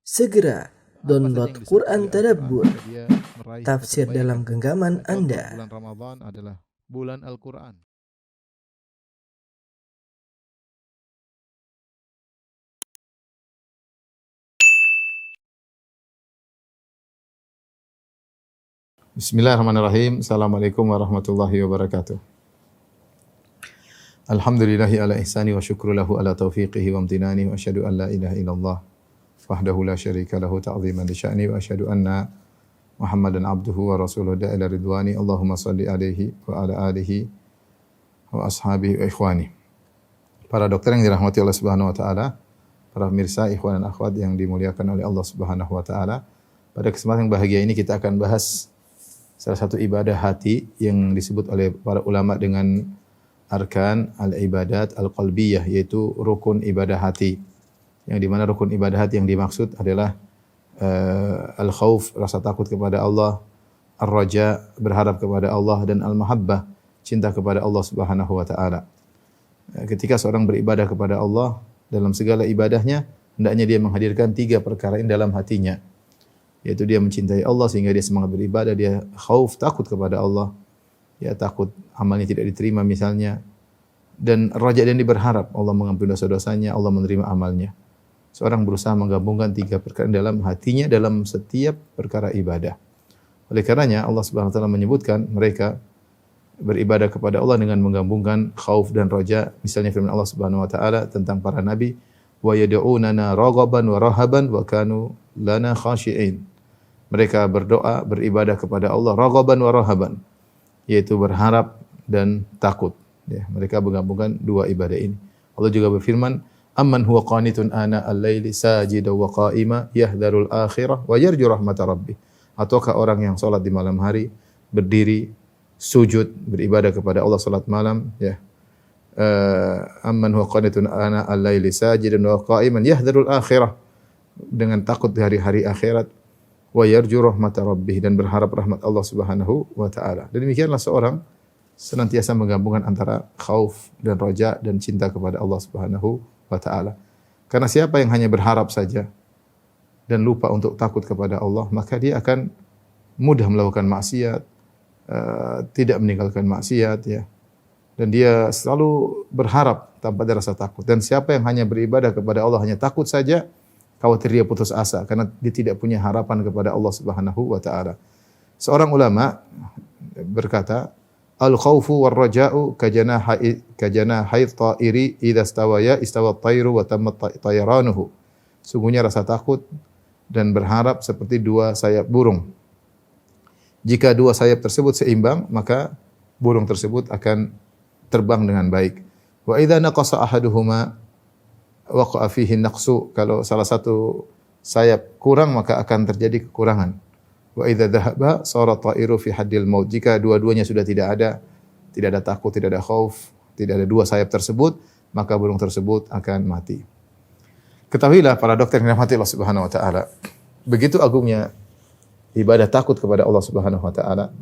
Segera download Apa saja yang Quran disebut oleh Tadabbur, Al-Quran jika dia meraih tafsir satu dalam kebaikan. genggaman Contoh Anda. bulan Ramadan adalah bulan Al-Quran. Bismillahirrahmanirrahim. Assalamualaikum warahmatullahi wabarakatuh. Alhamdulillahi ala ihsani wa syukru lahu ala taufiqihi wa amtinani wa asyhadu an la ilaha illallah wahdahu la syarika lahu ta'ziman li sya'ni wa asyhadu anna Muhammadan abduhu wa rasuluhu da'ila ridwani. Allahumma salli alaihi wa ala alihi wa ashabihi wa ikhwani. Para dokter yang dirahmati Allah Subhanahu wa taala, para pemirsa ikhwan dan akhwat yang dimuliakan oleh Allah Subhanahu wa taala. Pada kesempatan yang bahagia ini kita akan bahas salah satu ibadah hati yang disebut oleh para ulama dengan arkan al-ibadat al-qalbiyah, yaitu rukun ibadah hati. Yang di mana rukun ibadah hati yang dimaksud adalah al-khauf, rasa takut kepada Allah, ar-raja, berharap kepada Allah, dan al-mahabbah, cinta kepada Allah Subhanahu wa taala. Ketika seorang beribadah kepada Allah, dalam segala ibadahnya hendaknya dia menghadirkan tiga perkara ini dalam hatinya. Yaitu dia mencintai Allah sehingga dia semangat beribadah, dia khauf, takut kepada Allah, ya takut amalnya tidak diterima misalnya, dan raja, dan dia berharap Allah mengampuni dosa-dosanya, Allah menerima amalnya. Seorang berusaha menggabungkan tiga perkara dalam hatinya dalam setiap perkara ibadah. Oleh karenanya Allah Subhanahu wa taala menyebutkan mereka beribadah kepada Allah dengan menggabungkan khauf dan raja. Misalnya firman Allah Subhanahu wa taala tentang para nabi, wa yad'unana raghaban wa rahaban wa kanu lana khashi'in. Mereka berdoa, beribadah kepada Allah raghaban wa rahaban, yaitu berharap dan takut. Ya, mereka menggabungkan dua ibadah ini. Allah juga berfirman, amman huwa qanitun ana al-laili sajidan wa qa'ima yahdharul akhirah wa yarju rahmata rabbih. Ataukah orang yang salat di malam hari, berdiri, sujud, beribadah kepada Allah salat malam, ya. Amman huwa qanitun ana al-laili sajidan wa qa'iman yahdharul akhirah, dengan takut di hari-hari akhirat, wa yarju rahmata rabbih, dan berharap rahmat Allah Subhanahu wa taala. Dan demikianlah seorang senantiasa menggabungkan antara khauf dan raja dan cinta kepada Allah Subhanahu wa taala. Karena siapa yang hanya berharap saja dan lupa untuk takut kepada Allah, maka dia akan mudah melakukan maksiat, tidak meninggalkan maksiat, ya. Dan dia selalu berharap tanpa ada rasa takut. Dan siapa yang hanya beribadah kepada Allah, hanya takut saja, khawatir dia putus asa karena dia tidak punya harapan kepada Allah Subhanahu wa taala. Seorang ulama berkata, al-khaufu war-raja'u kajanahi ta'iri idza stawaya istawat tayru wa tammat tayranuhu. Sungguhnya rasa takut dan berharap seperti dua sayap burung. Jika dua sayap tersebut seimbang, maka burung tersebut akan terbang dengan baik. Wa idza naqasa ahaduhuma waqa'a fihi naqsu. Kalau salah satu sayap kurang, maka akan terjadi kekurangan. Wa idza dhahaba sara ta'iru fi haddil maut. Jika dua-duanya sudah tidak ada takut, tidak ada khauf, tidak ada dua sayap tersebut, maka burung tersebut akan mati. Ketahuilah para dokter yang dirahmati Allah Subhanahu wa taala, begitu agungnya ibadah takut kepada Allah Subhanahu wa taala,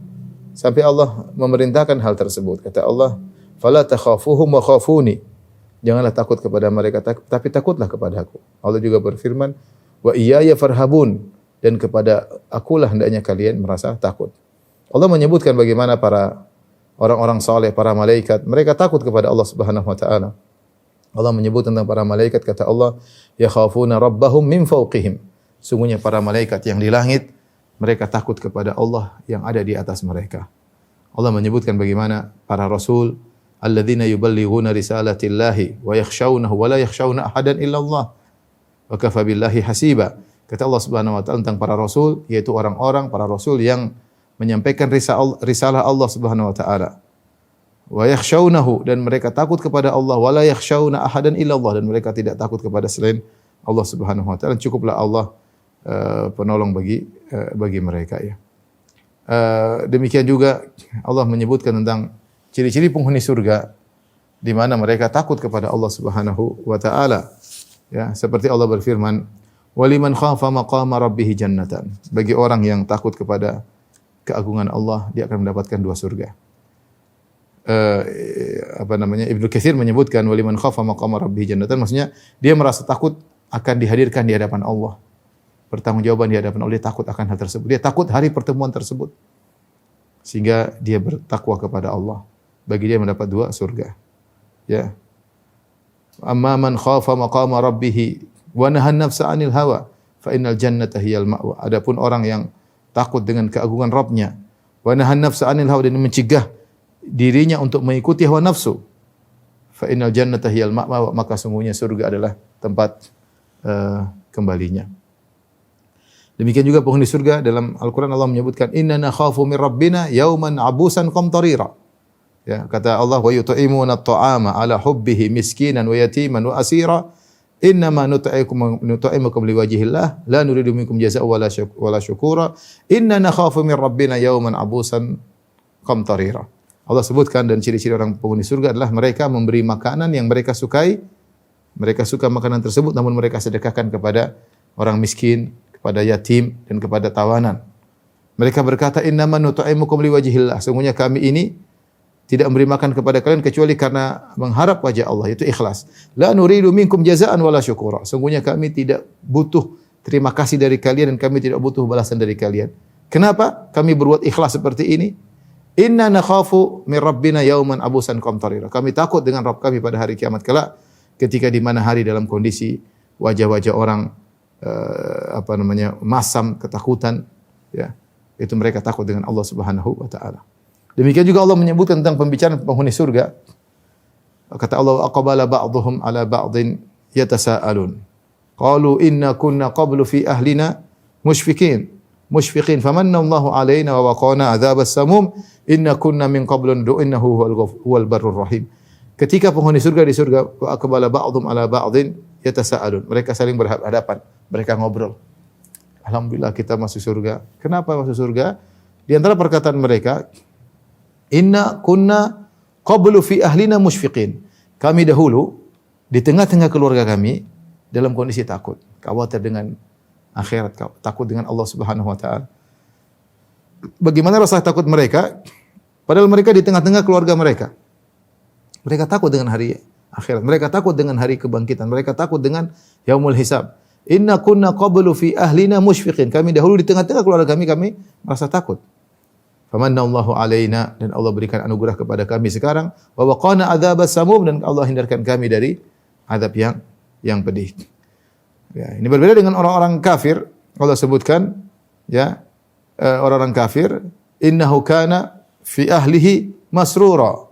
sampai Allah memerintahkan hal tersebut. Kata Allah, fala takhafuhum wa khafuni. Janganlah takut kepada mereka, tapi takutlah kepada aku. Allah juga berfirman, wa iyaya farhabun, dan kepada akulah hendaknya kalian merasa takut. Allah menyebutkan bagaimana para orang-orang saleh, para malaikat, mereka takut kepada Allah Subhanahu wa taala. Allah menyebut tentang para malaikat, kata Allah, yakhafuna rabbahum min fawqihim. Sungguhnya para malaikat yang di langit, mereka takut kepada Allah yang ada di atas mereka. Allah menyebutkan bagaimana para rasul, alladzina yuballighuna risalatillahi wa yakhshawnahu wa la yakhshawna ahadan illa Allah wa kafa billahi hasiba. Kata Allah Subhanahu wa taala tentang para rasul, yaitu orang-orang para rasul yang menyampaikan risalah Allah Subhanahu wa taala. Wa yakhshawnahu, dan mereka takut kepada Allah, wa la yakhshawna ahadan illa Allah, dan mereka tidak takut kepada selain Allah Subhanahu wa taala. Cukuplah Allah penolong bagi mereka, ya. Demikian juga Allah menyebutkan tentang ciri-ciri penghuni surga, di mana mereka takut kepada Allah Subhanahu wa taala. Ya, seperti Allah berfirman, "Waliman khafa maqama rabbih jannatan." Bagi orang yang takut kepada keagungan Allah, dia akan mendapatkan dua surga. Ibnu Katsir menyebutkan waliman khafa maqama rabbih jannatan, maksudnya dia merasa takut akan dihadirkan di hadapan Allah. pertanggungjawaban di hadapan Allah, dia takut akan hal tersebut. Dia takut hari pertemuan tersebut. Sehingga dia bertakwa kepada Allah. Bagi dia mendapat 2 surga. Ya. Amma man khafa maqama rabbih wa nahan nafsa 'anil hawa fa innal jannata hiyal ma'wa. Adapun orang yang takut dengan keagungan Rabb-nya, wa nahan nafsa 'anil hawa, dan mencegah dirinya untuk mengikuti hawa nafsu, fa innal jannata hiyal ma'wa, maka sungguhnya surga adalah tempat kembalinya. Demikian juga penghuni surga, dalam Al-Qur'an Allah menyebutkan inna nakhafu min rabbina yauman abusan qamtarira. Ya, kata Allah, wa yut'imuna at-ta'ama ala hubbihi miskinan wa yatiman wa asira innama nut'imukum liwajhillah la nuridu minkum jazaa'an wala syukura inna nakhafu min rabbina yauman abusan qamtarira. Allah sebutkan, dan ciri-ciri orang penghuni surga adalah mereka memberi makanan yang mereka sukai. Mereka suka makanan tersebut, namun mereka sedekahkan kepada orang miskin, kepada yatim, dan kepada tawanan. Mereka berkata, innama nut'imukum liwajhillah. Sungguhnya kami ini tidak memberi makan kepada kalian kecuali karena mengharap wajah Allah, itu ikhlas. La nuridu minkum jazaa'an wala syukura. Sungguhnya kami tidak butuh terima kasih dari kalian, dan kami tidak butuh balasan dari kalian. Kenapa kami berbuat ikhlas seperti ini? Inna nakhafu min rabbina yauman abusan qamtarira. Kami takut dengan Rabb kami pada hari kiamat kelak, ketika di mana hari dalam kondisi wajah-wajah orang masam, ketakutan, ya. Itu mereka takut dengan Allah Subhanahu wa taala. Demikian juga Allah menyebutkan tentang pembicaraan penghuni surga. Kata Allah, aqbala ba'dhum ala ba'dhin yatasaalun. Qalu inna kunna qablu fi ahlina mushfiqin famanna Allahu alaina wa waqana adzabas samum inna kunna min qablu innahu huwal barrur rahim. Ketika penghuni surga di surga, wa aqbala ba'dhum ala ba'dhin yatasaalun. Mereka saling berhadapan, mereka ngobrol. Alhamdulillah kita masuk surga. Kenapa masuk surga? Di antara perkataan mereka, inna kunna qablu fi ahlina musyfiqin. Kami dahulu di tengah-tengah keluarga kami dalam kondisi takut, khawatir dengan akhirat, takut dengan Allah Subhanahu wa taala. Bagaimana rasa takut mereka? Padahal mereka di tengah-tengah keluarga mereka. Mereka takut dengan hari akhirat, mereka takut dengan hari kebangkitan, mereka takut dengan yaumul hisab. Inna kunna qablu fi ahlina musyfiqin. Kami dahulu di tengah-tengah keluarga kami merasa takut. Famanna Allahu alaina, dan Allah berikan anugerah kepada kami sekarang. Wa waqana adzabas samum, dan Allah hindarkan kami dari azab yang pedih. Ya, ini berbeda dengan orang-orang kafir. Allah sebutkan, ya, orang-orang kafir, innahu kana fi ahlihi masrura.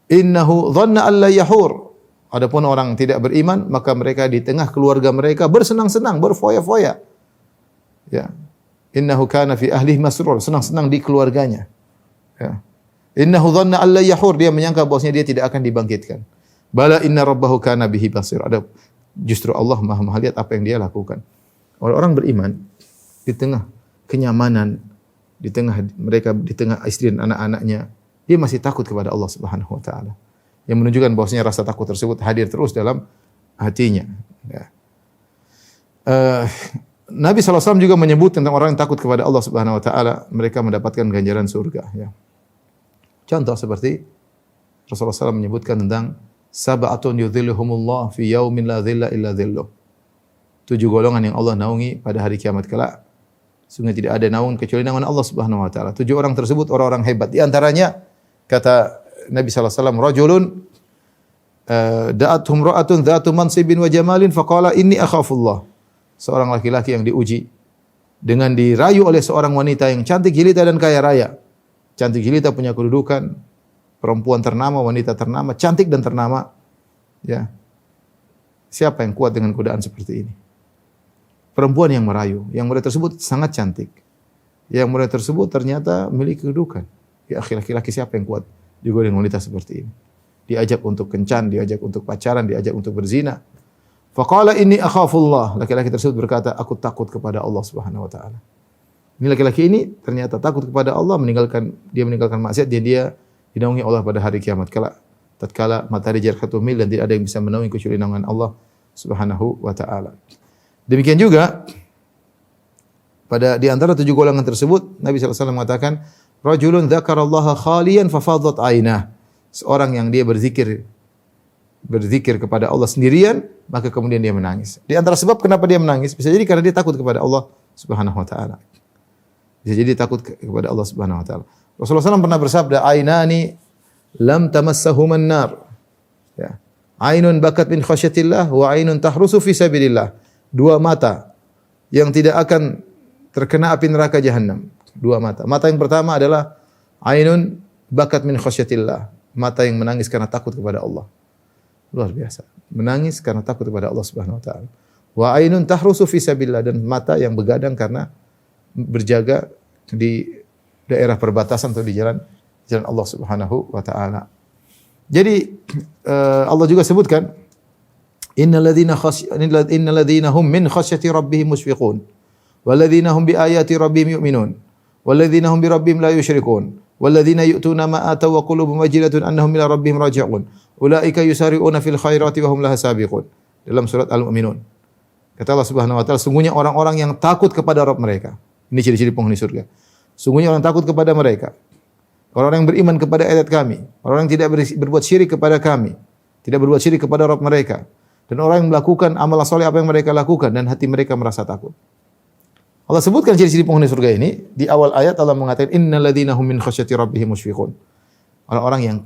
Innahu dhanna an la yahur. Adapun orang tidak beriman, maka mereka di tengah keluarga mereka bersenang-senang, berfoya-foya. Ya. Innahu kana fi ahlihi masrur, senang-senang di keluarganya. Ya. Innahu dhanna an la yahur, dia menyangka bahwasanya dia tidak akan dibangkitkan. Bala inna rabbahu kana bihi basir. Justru Allah Maha melihat apa yang dia lakukan. Orang-orang beriman di tengah kenyamanan, di tengah istri dan anak-anaknya, dia masih takut kepada Allah Subhanahu wa taala. Yang menunjukkan bahwasanya rasa takut tersebut hadir terus dalam hatinya. Ya. Nabi SAW juga menyebut tentang orang yang takut kepada Allah Subhanahu wa taala, mereka mendapatkan ganjaran surga, ya. Contoh seperti Rasulullah SAW menyebutkan tentang sab'atun yudhilluhumullah fi yaumin la dhilla illa dhilluh. 7 golongan yang Allah naungi pada hari kiamat kelak. Sungguh tidak ada naungan kecuali naungan Allah Subhanahu wa taala. 7 orang tersebut orang-orang hebat. Di antaranya kata Nabi sallallahu alaihi wasallam, rajulun da'athum ra'atun dhatu mansibin wa jamalin faqala inni akhafullah. Seorang laki-laki yang diuji dengan dirayu oleh seorang wanita yang cantik jelita dan kaya raya. Cantik jelita, punya kedudukan, perempuan ternama, wanita ternama, cantik dan ternama. Ya. Siapa yang kuat dengan godaan seperti ini? Perempuan yang merayu, yang muda tersebut sangat cantik. Yang muda tersebut ternyata memiliki kedudukan. Ya, laki-laki siapa yang kuat digodain wanita seperti ini? Diajak untuk kencan, diajak untuk pacaran, diajak untuk berzina. Faqala inni akhafullah. Laki-laki tersebut berkata, aku takut kepada Allah Subhanahu wa taala. Ini laki-laki ini ternyata takut kepada Allah, meninggalkan maksiat, dia dinaungi Allah pada hari kiamat kala. Tatkala matahari jarak 1 mil dan tidak ada yang bisa menaungi kecuali naungan Allah Subhanahu wa taala. Demikian juga di antara 7 golongan tersebut Nabi sallallahu alaihi wasallam mengatakan, rajulun dzakarallaha khaliyan fafadat ainah. Seorang yang dia berzikir berzikir kepada Allah sendirian, maka kemudian dia menangis. Di antara sebab kenapa dia menangis, bisa jadi karena dia takut kepada Allah Subhanahu wa taala. Bisa jadi takut kepada Allah Subhanahu wa taala. Rasulullah SAW pernah bersabda, "Ainani lam tamassahuman nar." Ya. Ainun bakat min khasyatillah wa ainun tahrusu fi sabilillah. Dua mata yang tidak akan terkena api neraka jahanam. Dua mata. Mata yang pertama adalah ainun bakat min khasyatillah. Mata yang menangis karena takut kepada Allah. Luar biasa. Menangis karena takut kepada Allah Subhanahu wa taala. Wa ainun tahrusu fi sabilillah, dan mata yang begadang karena berjaga di daerah perbatasan atau di jalan Allah Subhanahu wa taala. Jadi Allah juga sebutkan innal ladzina hum min khasyati rabbihim mushfiqun wal ladzina hum bi ayati rabbihim yu'minun wal ladzina hum bi rabbihim la yusyrikun wal ladzina yu'tuna ma ataw wa qulubuhum wajilatun annahum ila rabbihim raji'un ulaika yusari'una fil khairati wa hum laha sabiqun. Dalam surat Al-Mu'minun. Kata Allah Subhanahu wa taala, sungguhnya orang-orang yang takut kepada Rabb mereka. Ini ciri-ciri penghuni surga. Sungguhnya orang takut kepada mereka. Orang-orang yang beriman kepada ayat kami, orang yang tidak berbuat syirik kepada kami, tidak berbuat syirik kepada Rabb mereka, dan orang yang melakukan amal saleh apa yang mereka lakukan dan hati mereka merasa takut. Allah sebutkan ciri-ciri penghuni surga ini di awal ayat. Allah mengatakan innal ladzina hum min khasyati rabbihim musyfiqun. Orang-orang yang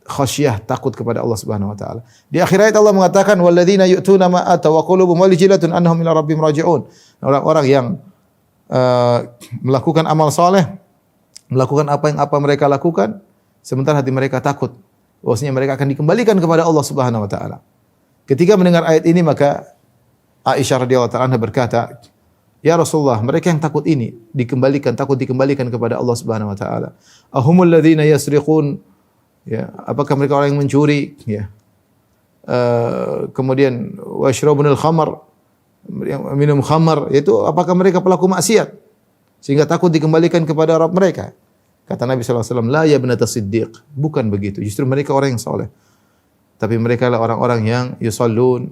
khasyah, takut kepada Allah Subhanahu wa taala. Di akhir ayat Allah mengatakan wal ladzina yu'tuna ma ataw wa qulubuhum wajilatun annahum ila rabbihim raji'un. Orang-orang yang melakukan amal saleh, melakukan apa mereka lakukan, sementara hati mereka takut bahwasanya mereka akan dikembalikan kepada Allah Subhanahu wa taala. Ketika mendengar ayat ini, maka Aisyah radhiyallahu taala berkata, "Ya Rasulullah, mereka yang takut ini takut dikembalikan kepada Allah Subhanahu wa taala. Ahumul ladzina yasriqun?" Ya, apakah mereka orang yang mencuri, ya. Kemudian wasyrabunal khamar, yang minum khamar, yaitu apakah mereka pelaku maksiat sehingga takut dikembalikan kepada Rabb mereka? Kata Nabi sallallahu alaihi wasallam, "La ya ibnata Siddiq." Bukan begitu. Justru mereka orang yang saleh. Tapi mereka adalah orang-orang yang yusallun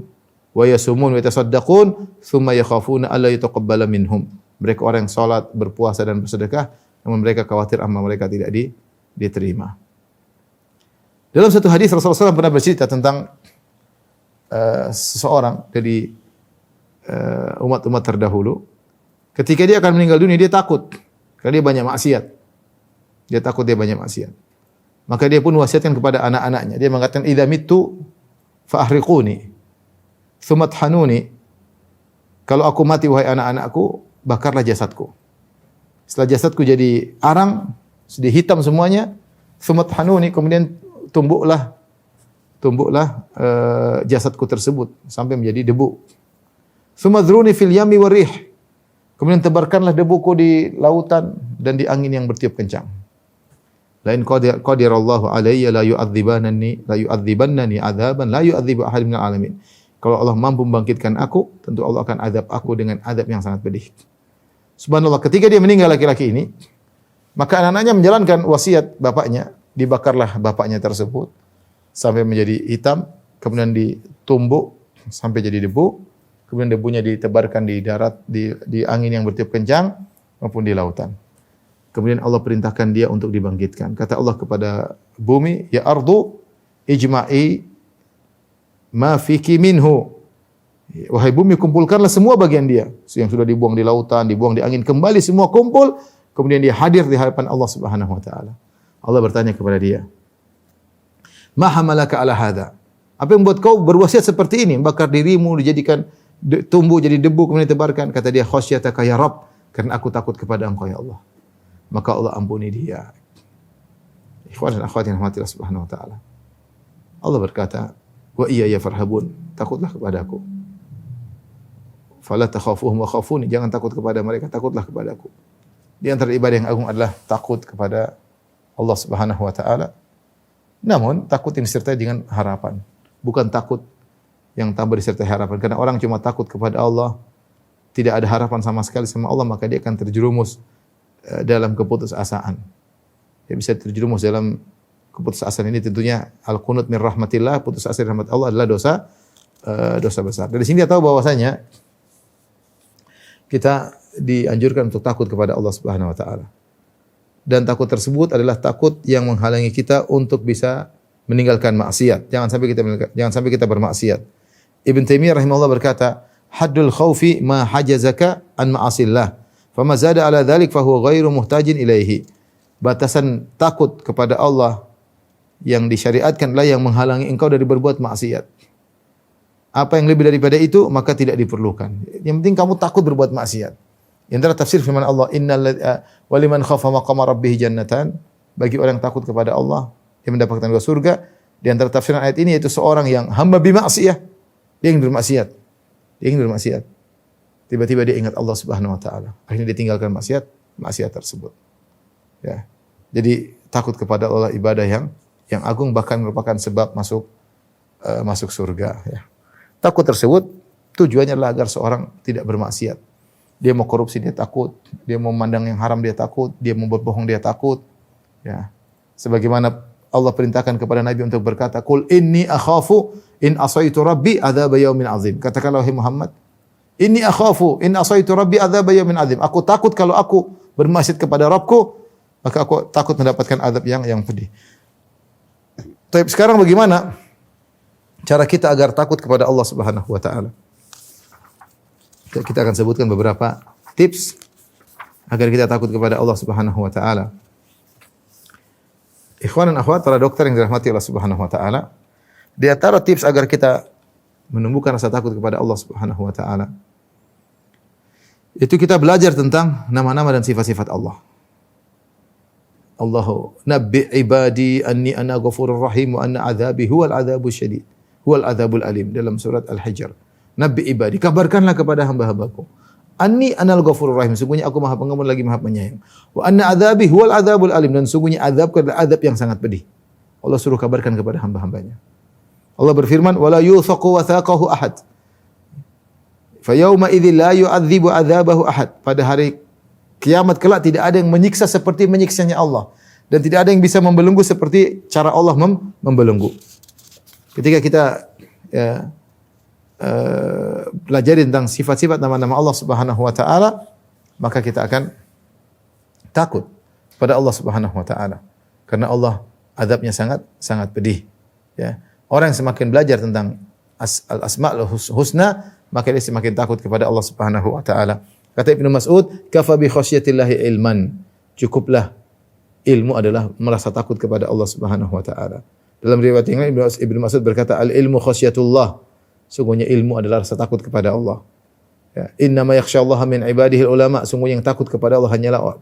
wa yasumun wa yatasaddaqun, thumma yakhafuna alla yutaqabbala minhum. Mereka orang yang salat, berpuasa dan bersedekah, namun mereka khawatir amal mereka tidak diterima. Dalam satu hadis Rasulullah SAW pernah bercerita tentang seseorang dari umat-umat terdahulu. Ketika dia akan meninggal dunia, dia takut karena dia banyak maksiat. Dia takut dia banyak maksiat. Maka dia pun wasiatkan kepada anak-anaknya. Dia mengatakan, "Idza mittu fa ahriquni, tsumma thanuni." Kalau aku mati wahai anak-anakku, bakarlah jasadku. Setelah jasadku jadi arang, jadi hitam semuanya, tsumma thanuni, kemudian tumbuklah jasadku tersebut sampai menjadi debu. Tsumma dhruni fil yami warih. Kemudian tebarkanlah debuku di lautan dan di angin yang bertiup kencang. Lain qadirallahu alayya la yu'adzibannani adzaban la yu'adzibu ahad minal alamin. Kalau Allah mampu membangkitkan aku, tentu Allah akan azab aku dengan azab yang sangat pedih. Subhanallah, ketika dia meninggal laki-laki ini, maka anak-anaknya menjalankan wasiat bapaknya, dibakarlah bapaknya tersebut sampai menjadi hitam, kemudian ditumbuk sampai jadi debu, kemudian debunya ditebarkan di darat, di angin yang bertiup kencang maupun di lautan. Kemudian Allah perintahkan dia untuk dibangkitkan. Kata Allah kepada bumi, "Ya ardu ijma'i ma fiki minhu." Wahai bumi, kumpulkanlah semua bagian dia yang sudah dibuang di lautan, dibuang di angin, kembali semua kumpul, kemudian dia hadir di hadapan Allah Subhanahu wa taala. Allah bertanya kepada dia, "Ma hamalaka ala hadza?" Apa yang membuat kau berwasiat seperti ini, bakar dirimu, dijadikan tumbuh jadi debu kemudian ditebarkan? Kata dia, "Khasyataka ya Rabb," karena aku takut kepada Engkau ya Allah. Maka Allah ampuni dia. Ikhwan dan akhwat yang dirahmati Allah Subhanahu wa taala. Allah berkata, "Wa iyaya farhabun," takutlah kepadaku. Fala takhafuhum wa khafuni, jangan takut kepada mereka, takutlah kepadaku. Di antara ibadah yang agung adalah takut kepada Allah Subhanahu wa taala. Namun takut ini disertai dengan harapan, bukan takut yang tanpa disertai harapan. Karena orang cuma takut kepada Allah, tidak ada harapan sama sekali sama Allah, maka dia akan terjerumus dalam keputusasaan. Dia bisa terjerumus dalam keputusasaan ini. Tentunya al-qunut min rahmatillah, putus asa dari rahmat Allah adalah dosa besar. Dari sini kita tahu bahwasanya kita dianjurkan untuk takut kepada Allah Subhanahu wa taala. Dan takut tersebut adalah takut yang menghalangi kita untuk bisa meninggalkan maksiat. Jangan sampai kita bermaksiat. Ibn Taimiyah rahimahullah berkata, haddul khaufi ma hajazaka an ma'asillah. Fama zada ala dhalik fahuwa ghairu muhtajin ilaihi. Batasan takut kepada Allah yang disyariatkan adalah yang menghalangi engkau dari berbuat maksiat. Apa yang lebih daripada itu maka tidak diperlukan. Yang penting kamu takut berbuat maksiat. Di antara tafsir firman Allah, waliman khafa maqama rabbih jannatan. Bagi orang yang takut kepada Allah, dia mendapatkan surga. Di antara tafsiran ayat ini yaitu seorang yang hamba bimaksiyah. Dia ingin bermaksiat. Tiba-tiba dia ingat Allah Subhanahu wa taala. Akhirnya dia tinggalkan maksiat tersebut. Ya. Jadi takut kepada Allah ibadah yang agung, bahkan merupakan sebab masuk surga, ya. Takut tersebut tujuannya adalah agar seorang tidak bermaksiat. Dia mau korupsi dia takut, dia mau memandang yang haram dia takut, dia mau berbohong dia takut. Ya. Sebagaimana Allah perintahkan kepada Nabi untuk berkata, "Qul inni akhafu in asaitu rabbi adzab yaumin azim." Katakanlah wahai Muhammad, "Inni akhafu in asaitu rabbi adzab yaumin azim." Aku takut kalau aku bermaksiat kepada Rabbku, maka aku takut mendapatkan azab yang pedih. Tapi sekarang bagaimana cara kita agar takut kepada Allah Subhanahu wa taala? Kita akan sebutkan beberapa tips agar kita takut kepada Allah Subhanahu wa taala. Ikhwan dan akhwat, para dokter yang dirahmati Allah Subhanahu wa taala, di antara tips agar kita menumbuhkan rasa takut kepada Allah Subhanahu wa taala, itu kita belajar tentang nama-nama dan sifat-sifat Allah. Allahu nabbi ibadi anni ana ghafurur rahim wa anna adzabi huwal adzabus syadid huwal adzabul alim, dalam surat Al-Hijr. Nabbi ibadi, kabarkanlah kepada hamba-hambaku, anni anal ghafurur rahim, sungguhnya aku Maha Pengampun lagi Maha Penyayang. Wa anna adzabi huwal adzabul alim, dan sungguhnya azabku adalah azab yang sangat pedih. Allah suruh kabarkan kepada hamba-hambanya. Allah berfirman, wala yuthaqu wathaqahu ahad. Fa yauma idzil la yu'adzibu adzabahu ahad. Pada hari kiamat kelak tidak ada yang menyiksa seperti menyiksanya Allah, dan tidak ada yang bisa membelenggu seperti cara Allah membelenggu. Ketika kita pelajari tentang sifat-sifat nama-nama Allah Subhanahu wa taala, maka kita akan takut pada Allah Subhanahu wa taala, karena Allah azabnya sangat pedih, ya. Orang yang semakin belajar tentang al-asmaul husna, maka dia semakin takut kepada Allah Subhanahu wa taala. Kata Ibnu Mas'ud, kafa bi khasyatillahi ilman. Cukuplah ilmu adalah merasa takut kepada Allah Subhanahu wa taala. Dalam riwayat yang lain Ibnu Mas'ud berkata, al-ilmu khasyatullah. Sungguhnya ilmu adalah rasa takut kepada Allah. Ya, innama yakhsyallaha min ibadihi ulama. Sungguh yang takut kepada Allah hanyalah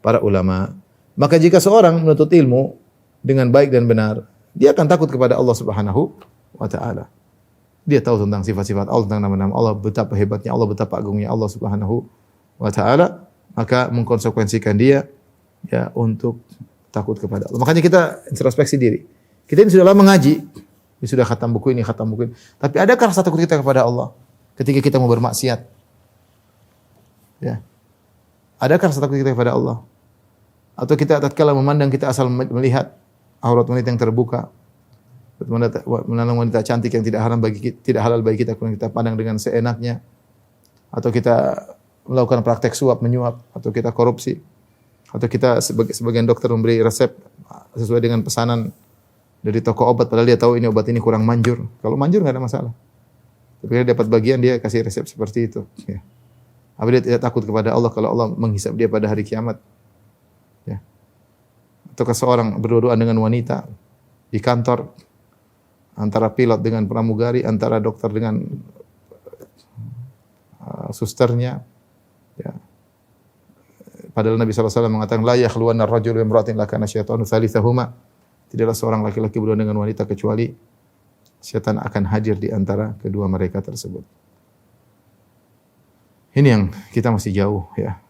para ulama. Maka jika seorang menuntut ilmu dengan baik dan benar, dia akan takut kepada Allah Subhanahu wa taala. Dia tahu tentang sifat-sifat Allah, tentang nama-nama Allah, betapa hebatnya Allah, betapa agungnya Allah Subhanahu wa taala, maka mengkonsekuensikan dia ya untuk takut kepada Allah. Makanya kita introspeksi diri. Kita ini sudah lama ngaji, sudah khatam buku ini, tapi adakah rasa takut kita kepada Allah ketika kita mau bermaksiat? Ya. Adakah rasa takut kita kepada Allah? Atau kita tatkala memandang, kita asal melihat aurat wanita yang terbuka, menandang wanita cantik yang tidak halal bagi kita, kemudian kita pandang dengan seenaknya, atau kita melakukan praktek suap menyuap, atau kita korupsi, atau kita sebagian dokter memberi resep sesuai dengan pesanan dari toko obat, padahal dia tahu ini obat ini kurang manjur. Kalau manjur nggak ada masalah, tapi dia dapat bagian dia kasih resep seperti itu. Ya. Apa dia tidak takut kepada Allah kalau Allah menghisab dia pada hari kiamat? Ya. Atau seorang berdua-duaan dengan wanita di kantor, antara pilot dengan pramugari, antara dokter dengan susternya, ya. Padahal Nabi SAW mengatakan, la yakhluwanna ar-rajulu bi imra'atin lakana syaitanu thalithahuma. Tidaklah seorang laki-laki berduaan dengan wanita kecuali syaitan akan hadir di antara kedua mereka tersebut. Ini yang kita masih jauh, ya.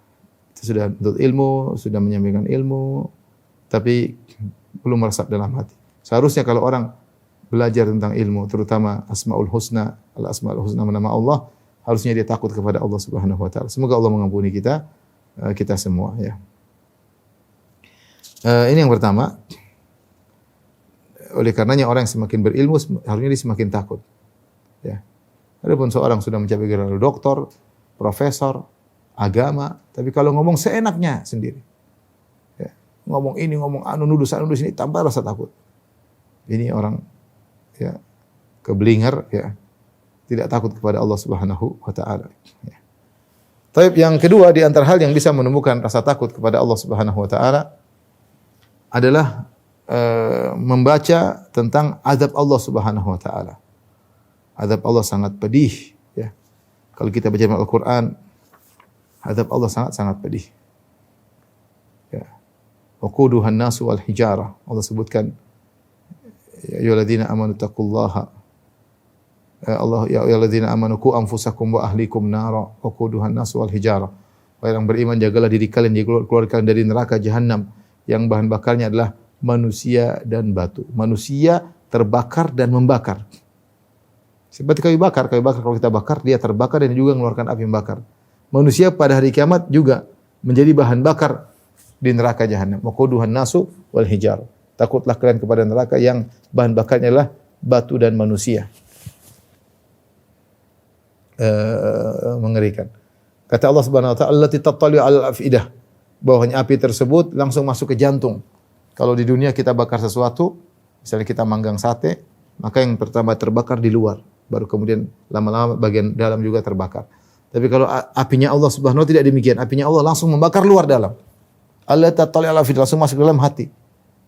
Kita sudah menuntut ilmu, sudah menyampaikan ilmu, tapi belum meresap dalam hati. Seharusnya kalau orang belajar tentang ilmu, terutama Asmaul Husna, Al-Asmaul Husna, nama Allah, harusnya dia takut kepada Allah Subhanahu wa taala. Semoga Allah mengampuni kita semua, ya. Ini yang pertama. Oleh karenanya orang yang semakin berilmu harusnya dia semakin takut, ya. Adapun seorang sudah mencapai gelar doktor, profesor, agama, tapi kalau ngomong seenaknya sendiri, ya. Ngomong ini, ngomong anu, nuduh sana, nuduh sini, tanpa rasa takut. ini orang ya keblinger ya, tidak takut kepada Allah Subhanahu wa taala. Ya. Tapi yang kedua di antara hal yang bisa menumbuhkan rasa takut kepada Allah Subhanahu wa taala adalah membaca tentang azab Allah Subhanahu wa taala. Azab Allah sangat pedih ya. Kalau kita baca Al-Qur'an, azab Allah sangat pedih. Ya. Waquduhan nasu wal hijarah. Allah sebutkan ya ayyuhalladzina amanu taqullaha ya ayyuhalladzina amanu qu anfusakum wa ahlikum nara waquduhan nasu wal hijarah. Wahai yang beriman, jagalah diri kalian, keluarkan dari neraka jahanam yang bahan bakarnya adalah manusia dan batu. Manusia terbakar dan membakar. Seperti kayu bakar kalau kita bakar dia terbakar dan juga mengeluarkan api membakar. Manusia pada hari kiamat juga menjadi bahan bakar di neraka jahanam. Waquduhan nasu wal hijarah. Takutlah kalian kepada neraka yang bahan bakarnya adalah batu dan manusia. Mengerikan. Kata Allah Subhanahu wa taala, "Allati tattali'u 'alal afidah." Bahwanya api tersebut langsung masuk ke jantung. Kalau di dunia kita bakar sesuatu, misalnya kita manggang sate, maka yang pertama terbakar di luar, baru kemudian lama-lama bagian dalam juga terbakar. Tapi kalau apinya Allah Subhanahu wa taala tidak demikian. Apinya Allah langsung membakar luar dalam. Allati tattali'u 'alal afidah, langsung masuk ke dalam hati.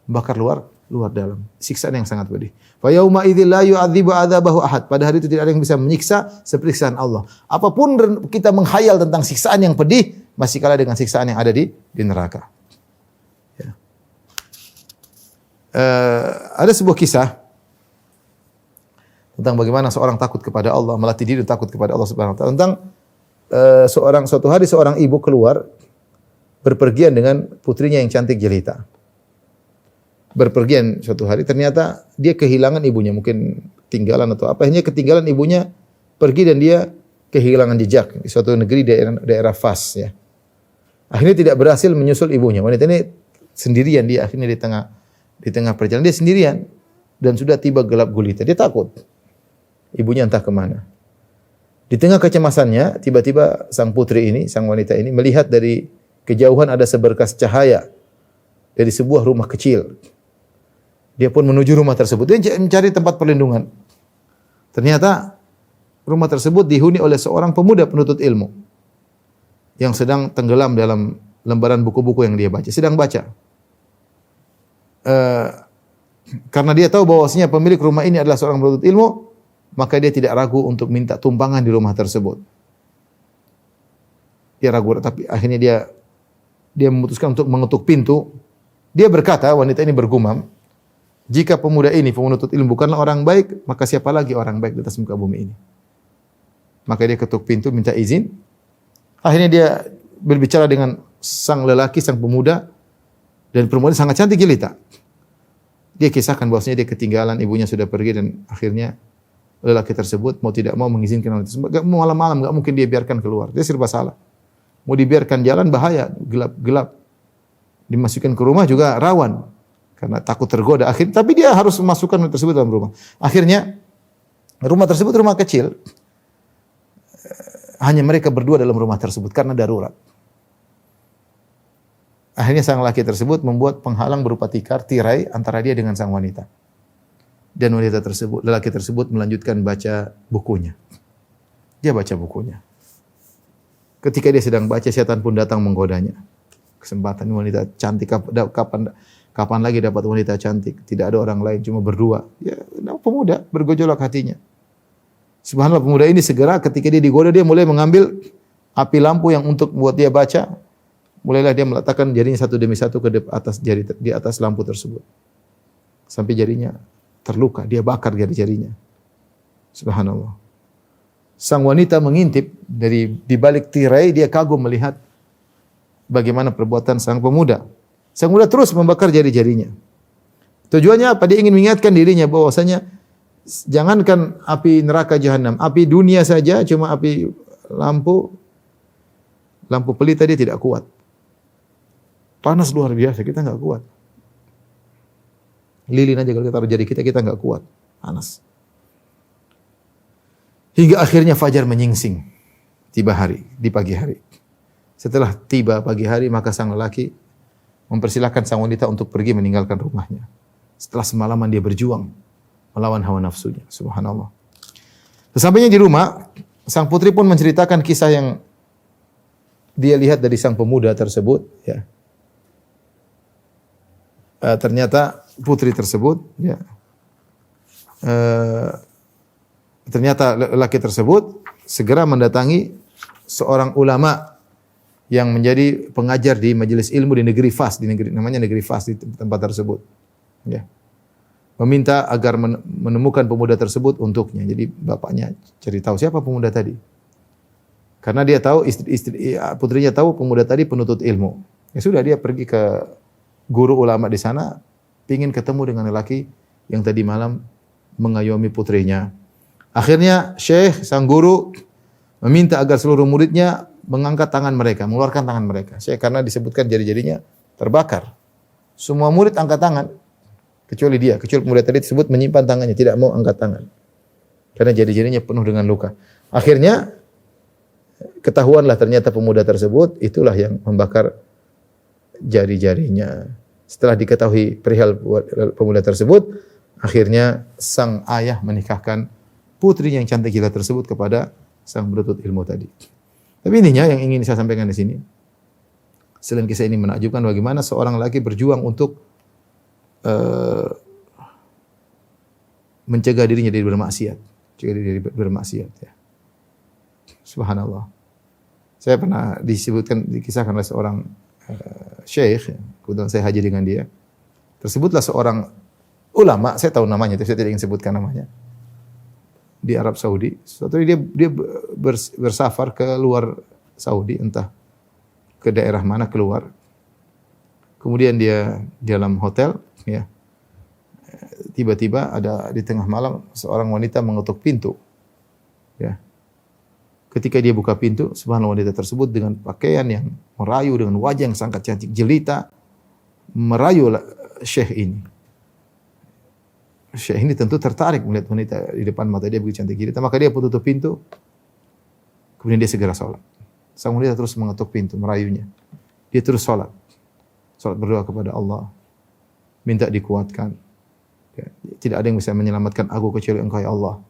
Bakar luar dalam. Siksaan yang sangat pedih. Fa yauma idzil la yu'adzibu 'adzabahu ahad. Pada hari itu tidak ada yang bisa menyiksa seperti siksaan Allah. Apapun kita menghayal tentang siksaan yang pedih, masih kalah dengan siksaan yang ada di neraka. Ya. Ada sebuah kisah tentang bagaimana seorang takut kepada Allah, melatih diri takut kepada Allah Subhanahu wa taala. Tentang suatu hari seorang ibu keluar berpergian dengan putrinya yang cantik jelita. Berpergian suatu hari, ternyata dia kehilangan ibunya, mungkin tinggalan atau apa, hanya ketinggalan ibunya pergi dan dia kehilangan jejak di suatu negeri daerah Fas ya. Akhirnya tidak berhasil menyusul ibunya. Wanita ini sendirian, dia akhirnya di tengah perjalanan dia sendirian dan sudah tiba gelap gulita. Dia takut. Ibunya entah kemana. Di tengah kecemasannya, tiba-tiba sang putri ini, sang wanita ini melihat dari kejauhan ada seberkas cahaya dari sebuah rumah kecil. Dia pun menuju rumah tersebut. Dia mencari tempat perlindungan. Ternyata rumah tersebut dihuni oleh seorang pemuda penuntut ilmu yang sedang tenggelam dalam lembaran buku-buku yang dia baca. Sedang baca. Karena dia tahu bahwasanya pemilik rumah ini adalah seorang penuntut ilmu, maka dia tidak ragu untuk minta tumpangan di rumah tersebut. Dia ragu, tapi akhirnya dia memutuskan untuk mengetuk pintu. Dia berkata, wanita ini bergumam, jika pemuda ini, penuntut ilmu, bukanlah orang baik, maka siapa lagi orang baik di atas muka bumi ini? Maka dia ketuk pintu, minta izin. Akhirnya dia berbicara dengan sang lelaki, sang pemuda, dan perempuan sangat cantik jelita. Dia kisahkan bahwasanya dia ketinggalan, ibunya sudah pergi, dan akhirnya lelaki tersebut mau tidak mau mengizinkan wanita tersebut. Malam-malam enggak mungkin dia biarkan keluar. Dia serba salah. Mau dibiarkan jalan bahaya, gelap-gelap. Dimasukkan ke rumah juga rawan karena takut tergoda. Tapi dia harus memasukkan wanita tersebut dalam rumah. Akhirnya rumah tersebut rumah kecil. Hanya mereka berdua dalam rumah tersebut karena darurat. Akhirnya sang laki tersebut membuat penghalang berupa tikar, tirai antara dia dengan sang wanita. Dan lelaki tersebut melanjutkan baca bukunya. Dia baca bukunya. Ketika dia sedang baca, setan pun datang menggodanya. Kesempatan wanita cantik, kapan lagi dapat wanita cantik? Tidak ada orang lain, cuma berdua. Ya, pemuda bergejolak hatinya. Subhanallah, pemuda ini segera ketika dia digoda, dia mulai mengambil api lampu yang untuk buat dia baca. Mulailah dia meletakkan jarinya satu demi satu di atas lampu tersebut. Sampai jarinya terluka, dia bakar jari-jarinya. Subhanallah. Sang wanita mengintip di balik tirai, dia kagum melihat bagaimana perbuatan sang pemuda. Sang pemuda terus membakar jari-jarinya. Tujuannya apa? Dia ingin mengingatkan dirinya bahwasanya jangankan api neraka jahanam, api dunia saja, cuma api lampu pelita dia tidak kuat. Panas luar biasa, kita enggak kuat. Lilin aja kalau kita taruh jari kita enggak kuat. Panas. Hingga akhirnya fajar menyingsing. Tiba di pagi hari. Setelah tiba pagi hari, maka sang lelaki mempersilahkan sang wanita untuk pergi meninggalkan rumahnya. Setelah semalaman dia berjuang melawan hawa nafsunya. Subhanallah. Sesampainya di rumah, sang putri pun menceritakan kisah yang dia lihat dari sang pemuda tersebut. Ya. Ternyata putri tersebut, ya, ternyata lelaki tersebut segera mendatangi seorang ulama yang menjadi pengajar di majelis ilmu di negeri Fas, namanya negeri Fas di tempat tersebut. Ya. Meminta agar menemukan pemuda tersebut untuknya. Jadi bapaknya cari tahu siapa pemuda tadi. Karena dia tahu putrinya tahu pemuda tadi penuntut ilmu. Ya sudah, dia pergi ke guru ulama di sana, ingin ketemu dengan lelaki yang tadi malam mengayomi putrinya. Akhirnya Syekh sang guru meminta agar seluruh muridnya mengangkat tangan mereka, mengeluarkan tangan mereka. Karena disebutkan jari-jarinya terbakar. Semua murid angkat tangan, kecuali dia. Kecuali pemuda tadi tersebut menyimpan tangannya, tidak mau angkat tangan. Karena jari-jarinya penuh dengan luka. Akhirnya ketahuanlah ternyata pemuda tersebut itulah yang membakar jari-jarinya. Setelah diketahui perihal pemuda tersebut, akhirnya sang ayah menikahkan putrinya yang cantik gila tersebut kepada sang penuntut ilmu tadi. Tapi intinya yang ingin saya sampaikan di sini, selain kisah ini menakjubkan bagaimana seorang laki berjuang untuk mencegah dirinya dari bermaksiat, ya. Subhanallah. Saya pernah dikisahkan oleh seorang syekh, kebetulan saya haji dengan dia. Tersebutlah seorang ulama, saya tahu namanya, tapi saya tidak ingin sebutkan namanya. Di Arab Saudi, suatu hari dia bersafar ke luar Saudi, entah ke daerah mana keluar. Kemudian dia di dalam hotel, ya. Tiba-tiba ada di tengah malam seorang wanita mengetuk pintu. Ya. Ketika dia buka pintu, subhanallah, wanita tersebut dengan pakaian yang merayu, dengan wajah yang sangat cantik jelita, merayu syekh ini. Syekh ini tentu tertarik melihat wanita di depan mata dia begitu cantik jelita, maka dia pun tutup pintu. Kemudian dia segera sholat. Sang wanita terus mengetuk pintu, merayunya. Dia terus sholat. Sholat berdoa kepada Allah. Minta dikuatkan. Ya, tidak ada yang bisa menyelamatkan aku kecuali Engkau ya Allah.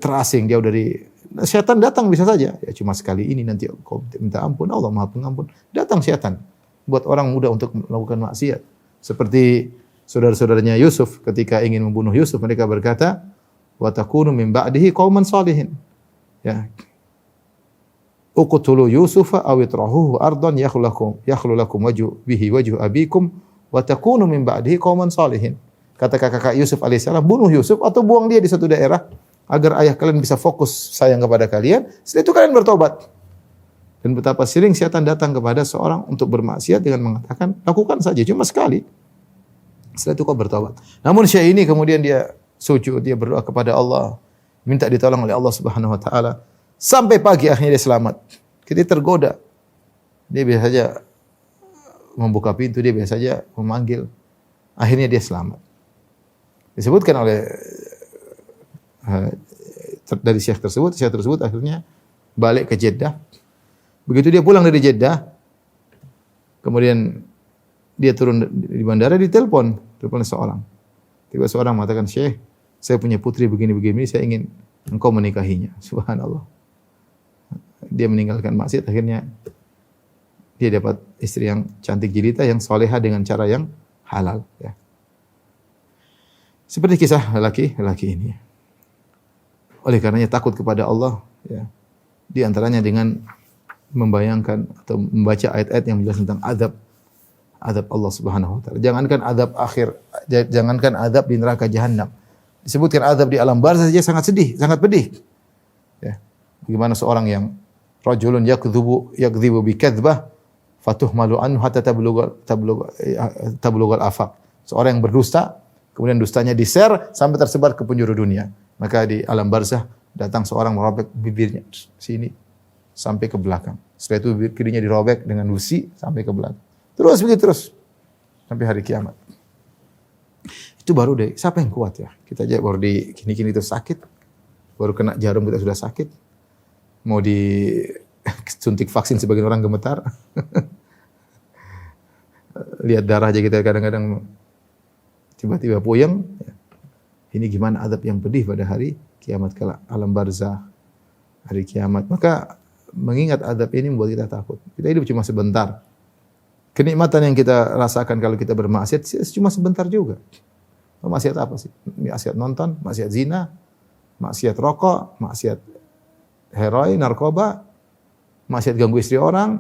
Terasing jauh dari setan, datang bisa saja. Ya cuma sekali ini, nanti kau minta ampun, Allah Maha Pengampun. Datang setan buat orang muda untuk melakukan maksiat. Seperti saudara-saudaranya Yusuf ketika ingin membunuh Yusuf, mereka berkata, wa takunu min ba'dihi qauman shalihin. Ya. Uqtulu Yusufa aw itrahuhu ardan yakhlu lakum wajhu abikum wa takunu min ba'dihi qauman shalihin. Kata kakak Yusuf alaihissalam, bunuh Yusuf atau buang dia di suatu daerah agar ayah kalian bisa fokus sayang kepada kalian. Setelah itu kalian bertobat. Dan betapa sering setan datang kepada seorang untuk bermaksiat dengan mengatakan, lakukan saja cuma sekali. Setelah itu kau bertobat. Namun syekh ini kemudian dia sujud, dia berdoa kepada Allah, minta ditolong oleh Allah Subhanahu wa taala. Sampai pagi akhirnya dia selamat. Ketika tergoda, dia biasa saja membuka pintu, dia biasa saja memanggil. Akhirnya dia selamat. Disebutkan oleh dari syekh tersebut akhirnya balik ke Jeddah. Begitu dia pulang dari Jeddah, kemudian dia turun di bandara, telepon seorang. Tiba seorang mengatakan, "Syekh, saya punya putri begini-begini, saya ingin engkau menikahinya." Subhanallah. Dia meninggalkan maksiat, akhirnya dia dapat istri yang cantik jelita, yang salehah dengan cara yang halal, ya. Seperti kisah lelaki ini. Oleh karenanya takut kepada Allah, ya. Di antaranya dengan membayangkan atau membaca ayat-ayat yang menjelaskan tentang azab Allah Subhanahu wa taala. Jangankan azab akhir, jangankan azab di neraka jahanam. Disebutkan azab di alam barzakh saja sangat sedih, sangat pedih. Ya. Bagaimana seorang yang rajulun yakdzibu bi kadzbah fatuhmalu anhu hatta tablugha al-afaq. Seorang yang berdusta, kemudian dustanya di-share sampai tersebar ke penjuru dunia. Maka di alam barzakh datang seorang merobek bibirnya sini sampai ke belakang. Setelah itu bibir kirinya dirobek dengan besi sampai ke belakang. Terus begitu terus sampai hari kiamat. Itu baru deh, siapa yang kuat ya? Kita aja baru di kini-kini itu sakit. Baru kena jarum kita sudah sakit. Mau disuntik vaksin sebagian orang gemetar. Lihat darah aja kita kadang-kadang tiba-tiba puyeng. Ya. Ini gimana adab yang pedih pada hari kiamat kala, alam barzah, hari kiamat. Maka mengingat adab ini membuat kita takut. Kita hidup cuma sebentar. Kenikmatan yang kita rasakan kalau kita bermaksiat cuma sebentar juga. Maksiat apa sih? Maksiat nonton, maksiat zina, maksiat rokok, maksiat heroin, narkoba, maksiat ganggu istri orang,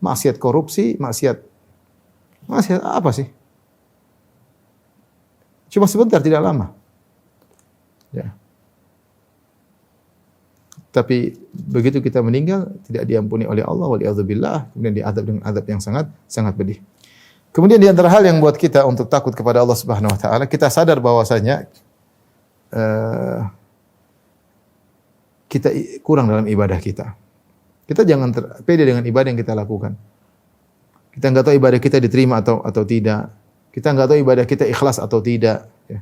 maksiat korupsi, maksiat apa sih? Cuma sebentar, tidak lama. Ya. Tapi begitu kita meninggal tidak diampuni oleh Allah, waliyadzubillah, kemudian diazab dengan azab yang sangat pedih. Kemudian di antara hal yang buat kita untuk takut kepada Allah Subhanahu wa taala, kita sadar bahwasanya kita kurang dalam ibadah kita. Kita jangan pede dengan ibadah yang kita lakukan. Kita enggak tahu ibadah kita diterima atau tidak. Kita enggak tahu ibadah kita ikhlas atau tidak. Ya.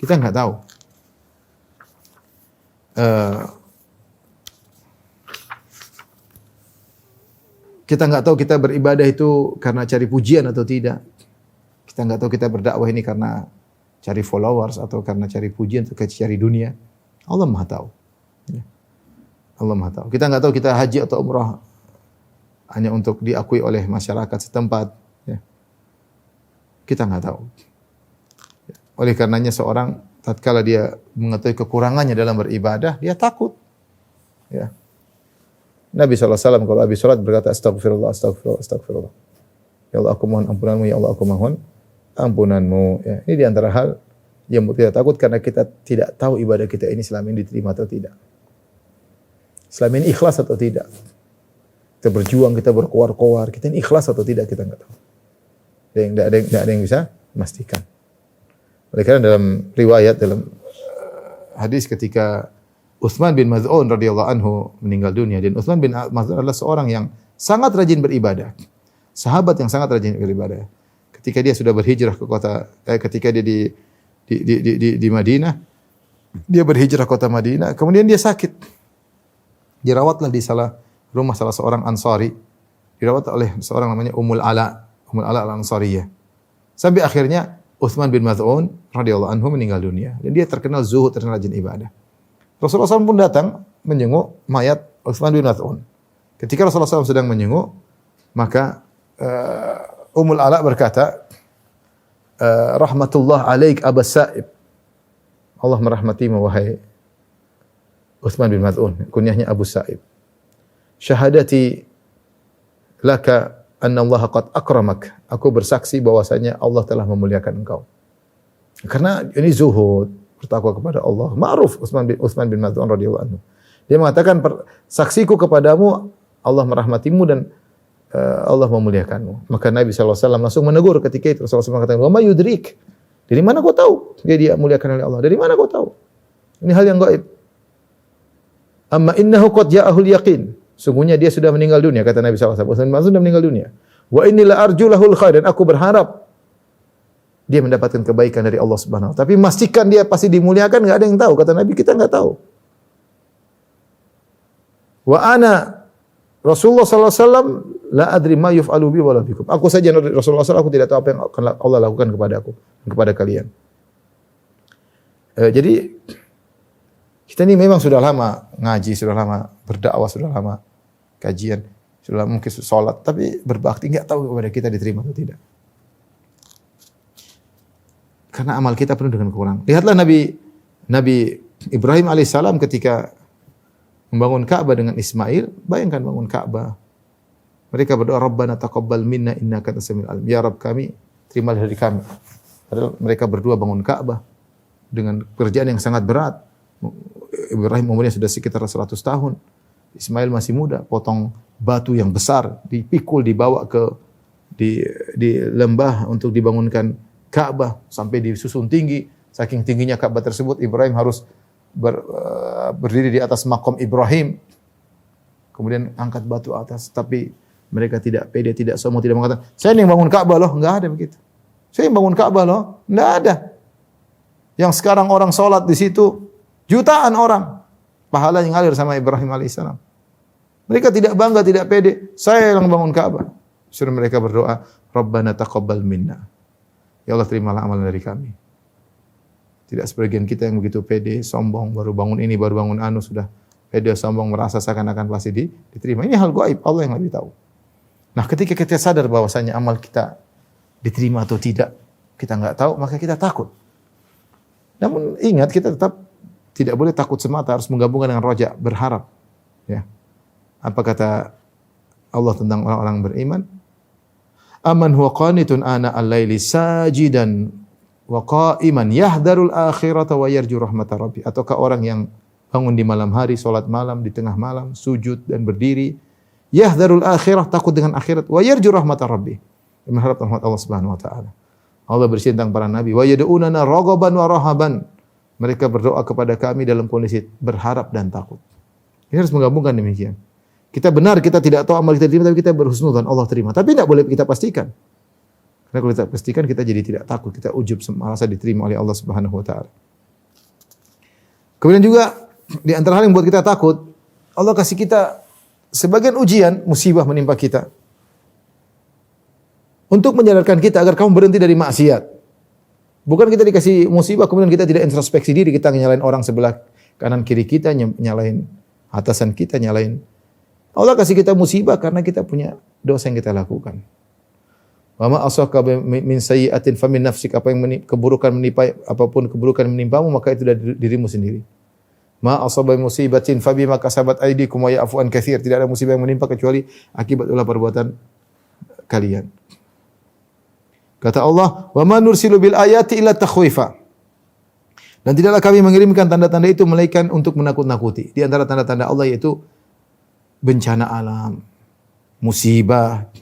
Kita enggak tahu. Kita enggak tahu kita beribadah itu karena cari pujian atau tidak. Kita enggak tahu kita berdakwah ini karena cari followers atau karena cari pujian atau cari dunia. Allah Maha tahu. Ya. Allah Maha tahu. Kita enggak tahu kita haji atau umrah hanya untuk diakui oleh masyarakat setempat. Ya. Kita enggak tahu. Oleh karenanya seorang tatkala dia mengetahui kekurangannya dalam beribadah, dia takut. Ya. Nabi SAW kalau habis salat berkata astagfirullah, astagfirullah, astagfirullah. Ya Allah aku mohon ampunanmu, ya Allah aku mohon ampunanmu. Ya. Ini di antara hal yang membuat kita takut karena kita tidak tahu ibadah kita ini selama ini diterima atau tidak. Selama ini ikhlas atau tidak. Kita berjuang, kita berkoar-koar, kita ini ikhlas atau tidak kita enggak tahu. Tidak ada yang bisa memastikan. Oleh karena dalam riwayat dalam hadis ketika Utsman bin Maz'un radhiyallahu anhu meninggal dunia, dan Utsman bin Maz'un adalah seorang yang sangat rajin beribadah. Sahabat yang sangat rajin beribadah. Ketika dia sudah berhijrah ke kota ketika dia di Madinah, dia berhijrah ke kota Madinah, kemudian dia sakit. Dirawatlah di rumah salah seorang Ansari. Dirawat oleh seorang namanya Ummul Ala Al-Ansariyah. Sampai akhirnya Utsman bin Maz'un radhiyallahu anhu meninggal dunia, dan dia terkenal zuhud, terkenal rajin ibadah. Rasulullah SAW pun datang menjenguk mayat Utsman bin Maz'un. Ketika Rasulullah SAW sedang menjenguk, maka Ummul Ala berkata, rahmatullah alaik Abas Sa'ib. Allah merahmatimu wahai Utsman bin Maz'un, kunyahnya Abu Sa'ib. Syahadati laka anna Allah qad akramak. Aku bersaksi bahwasanya Allah telah memuliakan engkau. Karena ini zuhud, bertakwa kepada Allah. Ma'ruf Utsman bin Maz'un radhiyallahu anhu. Dia mengatakan saksiku kepadamu Allah merahmatimu dan Allah memuliakanmu. Maka Nabi SAW langsung menegur ketika itu. Rasulullah SAW mengatakan, "Wa ma yudrik?" Dari mana kau tahu dia muliakan oleh Allah? Dari mana kau tahu? Ini hal yang gaib. Amma innahu qad ja'ahul yaqin. Sungguhnya dia sudah meninggal dunia, kata Nabi SAW. Utsman bin Maz'un sudah meninggal dunia. Wa inni la arju lahul khair, dan aku berharap dia mendapatkan kebaikan dari Allah Subhanahu wa taala. Tapi pastikan dia pasti dimuliakan, enggak ada yang tahu. Kata Nabi, kita enggak tahu. Wa ana Rasulullah sallallahu alaihi wasallam la adri ma yuf'alu bi wala bikum. Aku saja Rasulullah SAW, aku tidak tahu apa yang akan Allah lakukan kepada aku, kepada kalian. Jadi kita ini memang sudah lama ngaji, sudah lama berdakwah, sudah lama kajian, sudah lama mungkin sholat, tapi berbakti enggak tahu kepada kita diterima atau tidak. Karena amal kita penuh dengan kekurangan. Lihatlah Nabi Ibrahim alaihissalam ketika membangun Ka'bah dengan Ismail, bayangkan bangun Ka'bah. Mereka berdoa, Rabbana taqabbal minna innaka antas samiul alim. Ya Rabb kami, terimalah dari kami. Padahal mereka berdua bangun Ka'bah dengan pekerjaan yang sangat berat. Ibrahim umurnya sudah sekitar 100 tahun. Ismail masih muda, potong batu yang besar, dipikul, dibawa di lembah untuk dibangunkan Ka'bah sampai disusun tinggi. Saking tingginya Ka'bah tersebut, Ibrahim harus berdiri di atas makom Ibrahim. Kemudian angkat batu atas, tapi mereka tidak pede, tidak sombong, tidak mengatakan, saya yang bangun Ka'bah loh, enggak ada begitu. Saya yang bangun Ka'bah loh, enggak ada. Yang sekarang orang sholat di situ jutaan orang, pahala yang ngalir sama Ibrahim alaihissalam. Mereka tidak bangga, tidak pede. Saya yang bangun Ka'bah. Suruh mereka berdoa, Rabbana taqabbal minna. Ya Allah, terimalah amalan dari kami. Tidak sebagian kita yang begitu pede, sombong, baru bangun ini, baru bangun anu, sudah pede, sombong, merasa seakan-akan pasti diterima. Ini hal gaib, Allah yang lebih tahu. Nah, ketika kita sadar bahwasanya amal kita diterima atau tidak, kita nggak tahu, maka kita takut. Namun ingat, kita tetap tidak boleh takut semata, harus menggabungkan dengan roja, berharap. Ya. Apa kata Allah tentang orang-orang beriman? Aman huwa qanitun ana al-laili sajidan wa qa'iman yahdharul akhirata wa yarju rahmatar rabbi. Ataukah orang yang bangun di malam hari, salat malam, di tengah malam, sujud dan berdiri, yahdharul akhirah, takut dengan akhirat, wa yarju rahmatar rabbi, berharap rahmat Allah Subhanahu wa taala. Allah bercerita tentang para nabi, wa yad'unana raghaban wa rahaban. Mereka berdoa kepada kami dalam kondisi berharap dan takut. Kita harus menggabungkan demikian. Kita benar, kita tidak tahu amal kita terima, tapi kita berhusnudzon Allah terima. Tapi tidak boleh kita pastikan. Karena kalau kita pastikan, kita jadi tidak takut, kita ujub merasa diterima oleh Allah Subhanahu wa taala. Kemudian juga di antara hal yang buat kita takut, Allah kasih kita sebagian ujian, musibah menimpa kita. Untuk menyadarkan kita agar kamu berhenti dari maksiat. Bukan kita dikasih musibah kemudian kita tidak introspeksi diri, kita nyalain orang sebelah kanan kiri kita, nyalain atasan kita, nyalain. Allah kasih kita musibah karena kita punya dosa yang kita lakukan. Wa ma asaka min sayyi'atin famin nafsik, apa yang keburukan menimpa, apapun keburukan menimpamu maka itu dari dirimu sendiri. Ma asaba musibatin fabima kasabat aydikum wa ya'fu an katsir. Tidak ada musibah yang menimpa kecuali akibat ulah perbuatan kalian. Kata Allah, "Wa ma nursilu bil ayati illa takhwifa." Dan tidaklah kami mengirimkan tanda-tanda itu melainkan untuk menakut-nakuti. Di antara tanda-tanda Allah yaitu bencana alam, musibah,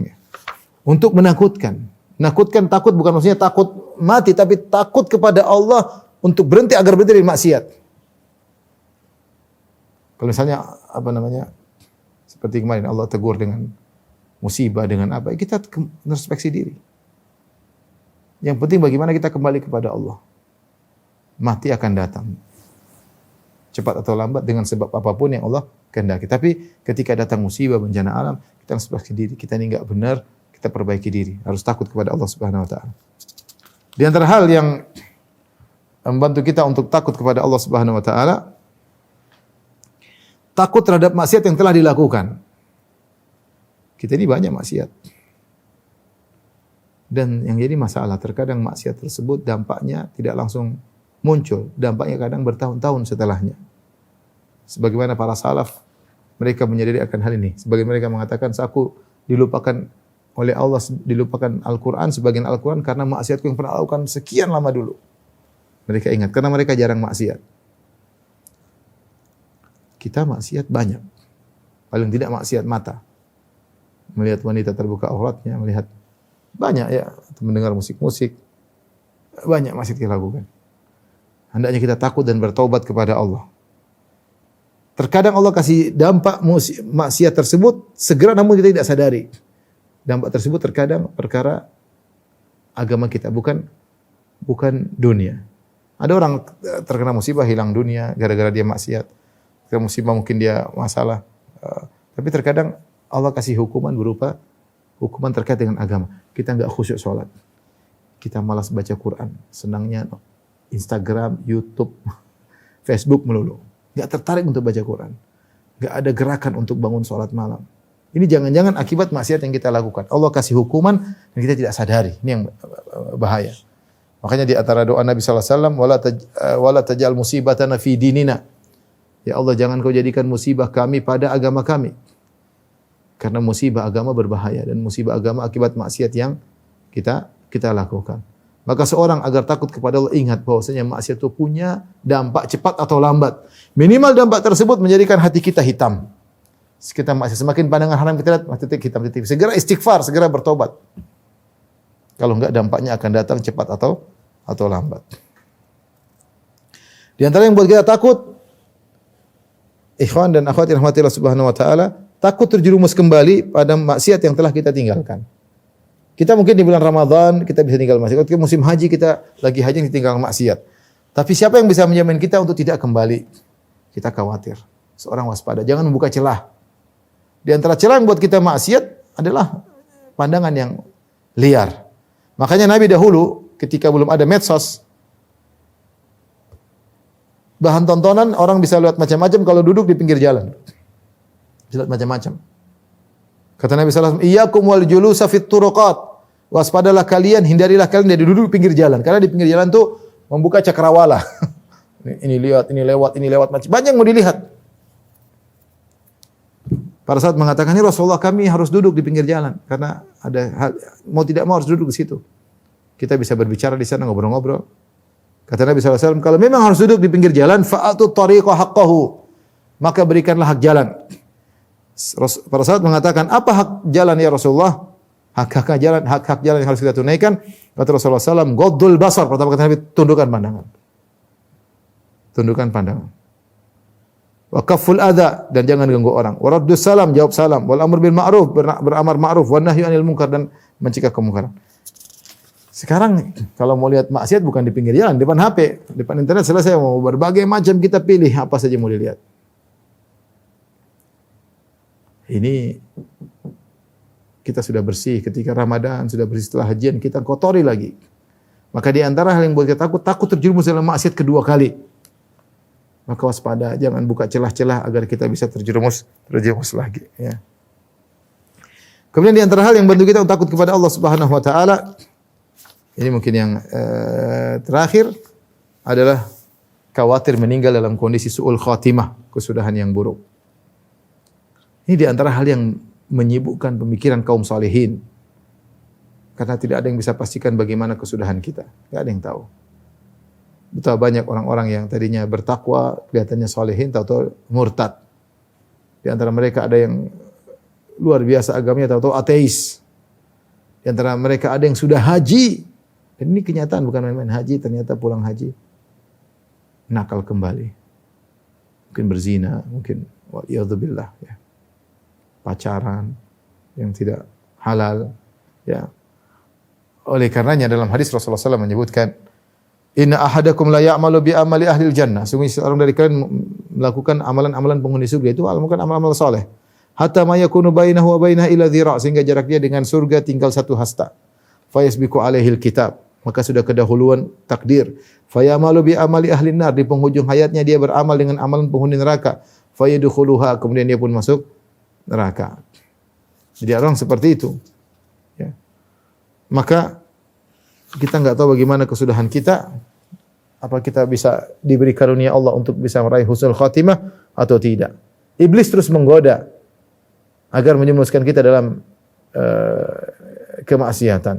untuk menakutkan. Menakutkan, takut bukan maksudnya takut mati, tapi takut kepada Allah untuk berhenti agar berhenti dari maksiat. Kalau misalnya seperti kemarin Allah tegur dengan musibah, dengan apa, kita introspeksi diri. Yang penting bagaimana kita kembali kepada Allah. Mati akan datang. Cepat atau lambat dengan sebab apapun yang Allah kehendaki. Tapi ketika datang musibah, bencana alam, kita introspeksi diri. Kita ini enggak benar, kita perbaiki diri. Harus takut kepada Allah Subhanahu wa taala. Di antara hal yang membantu kita untuk takut kepada Allah Subhanahu wa taala, takut terhadap maksiat yang telah dilakukan. Kita ini banyak maksiat. Dan yang jadi masalah, terkadang maksiat tersebut dampaknya tidak langsung muncul. Dampaknya kadang bertahun-tahun setelahnya. Sebagaimana para salaf, mereka menyadari akan hal ini. Sebagian mereka mengatakan, aku dilupakan oleh Allah, dilupakan Al-Quran, sebagian Al-Quran karena maksiatku yang pernah lakukan sekian lama dulu. Mereka ingat, karena mereka jarang maksiat. Kita maksiat banyak. Paling tidak maksiat mata. Melihat wanita terbuka auratnya, melihat banyak ya, mendengar musik-musik. Banyak maksiat kita lakukan. Hendaknya kita takut dan bertaubat kepada Allah. Terkadang Allah kasih dampak maksiat tersebut segera namun kita tidak sadari. Dampak tersebut terkadang perkara agama kita, bukan dunia. Ada orang terkena musibah hilang dunia gara-gara dia maksiat. Terkena musibah mungkin dia masalah. Tapi terkadang Allah kasih hukuman berupa hukuman terkait dengan agama. Kita enggak khusyuk sholat. Kita malas baca Quran. Senangnya Instagram, YouTube, Facebook melulu. Enggak tertarik untuk baca Quran. Enggak ada gerakan untuk bangun sholat malam. Ini jangan-jangan akibat maksiat yang kita lakukan. Allah kasih hukuman dan kita tidak sadari. Ini yang bahaya. Makanya di antara doa Nabi sallallahu alaihi wasallam, wala taj'al musibatana fi dinina. Ya Allah, jangan kau jadikan musibah kami pada agama kami. Karena musibah agama berbahaya dan musibah agama akibat maksiat yang kita lakukan. Maka seorang agar takut kepada Allah, ingat bahwasanya maksiat itu punya dampak cepat atau lambat. Minimal dampak tersebut menjadikan hati kita hitam. Kita maksiat, semakin pandangan haram kita lihat, titik hitam titik. Segera istighfar, segera bertobat. Kalau enggak dampaknya akan datang cepat atau lambat. Di antara yang buat kita takut, ikhwan dan akhwat yang rahmatillah subhanahu wa ta'ala, takut terjerumus kembali pada maksiat yang telah kita tinggalkan. Kita mungkin di bulan Ramadan kita bisa tinggal maksiat. Ketika musim haji kita lagi haji tinggal maksiat. Tapi siapa yang bisa menjamin kita untuk tidak kembali? Kita khawatir. Seorang waspada, jangan membuka celah. Di antara celah yang buat kita maksiat adalah pandangan yang liar. Makanya Nabi dahulu ketika belum ada medsos, bahan tontonan orang bisa lihat macam-macam kalau duduk di pinggir jalan. Bisa lihat macam-macam. Kata Nabi sallallahu alaihi wasallam, "Iyyakum wal julusa fit turuqat." Waspadalah kalian, hindarilah kalian dari duduk di pinggir jalan. Karena di pinggir jalan tuh membuka cakrawala. Ini lihat, ini lewat, macam banyak yang mau dilihat. Pada saat mengatakan, "Ya Rasulullah, kami harus duduk di pinggir jalan karena ada hal, mau tidak mau harus duduk di situ. Kita bisa berbicara di sana, ngobrol-ngobrol." Kata Nabi sallallahu alaihi wasallam, "Kalau memang harus duduk di pinggir jalan, fa'atu tariqa haqqahu." Maka berikanlah hak jalan. Pada saat mengatakan, "Apa hak jalan ya Rasulullah?" Hak jalan yang harus kita tunaikan. Kata Rasulullah SAW, "Ghaddul basar." Pertama kata Nabi, tundukkan pandangan. Tundukkan pandangan. Wa kafful adza, dan jangan ganggu orang. Wa raddus salam, jawab salam. Wal amr bil ma'ruf, beramar ma'ruf. Wan nahyu anil munkar, dan mencegah kemungkaran. Sekarang kalau mau lihat maksiat bukan di pinggir jalan, depan HP, depan internet selesai, mau berbagai macam kita pilih apa saja mau dilihat. Ini kita sudah bersih ketika Ramadan, sudah bersih setelah hajian, kita kotori lagi. Maka di antara hal yang buat kita takut terjerumus dalam maksiat kedua kali. Maka waspada, jangan buka celah-celah agar kita bisa terjerumus lagi. Ya. Kemudian di antara hal yang bantu kita untuk takut kepada Allah Subhanahu Wa Taala, ini mungkin yang terakhir adalah khawatir meninggal dalam kondisi su'ul khatimah, kesudahan yang buruk. Ini di antara hal yang menyibukkan pemikiran kaum salihin. Karena tidak ada yang bisa pastikan bagaimana kesudahan kita. Tidak ada yang tahu. Betapa banyak orang-orang yang tadinya bertakwa, kelihatannya salihin, tahu-tahu murtad. Di antara mereka ada yang luar biasa agamanya, tahu-tahu ateis. Di antara mereka ada yang sudah haji. Dan ini kenyataan, bukan main-main. Haji, ternyata pulang haji nakal kembali. Mungkin berzina, mungkin wa'iyadzubillah, ya. Pacaran yang tidak halal, ya. Oleh karenanya dalam hadis Rasulullah SAW menyebutkan, "Inna ahadakum la ya'malu bi amali ahlil jannah." Sungguh seorang dari kalian melakukan amalan-amalan penghuni surga, itu melakukan amal-amal saleh. Hatta ma yakunu bainahu wa bainaha illa dhira', sehingga jarak dia dengan surga tinggal satu hasta. Fa yasbiqu alaihil kitab, maka sudah kedahuluan takdir. Fa ya'malu bi amali ahlin nar, di penghujung hayatnya dia beramal dengan amalan penghuni neraka. Fa yadkhuluha, kemudian dia pun masuk neraka. Jadi orang seperti itu. Ya. Maka kita enggak tahu bagaimana kesudahan kita. Apa kita bisa diberi karunia Allah untuk bisa meraih husnul khatimah atau tidak. Iblis terus menggoda agar menjerumuskan kita dalam kemaksiatan.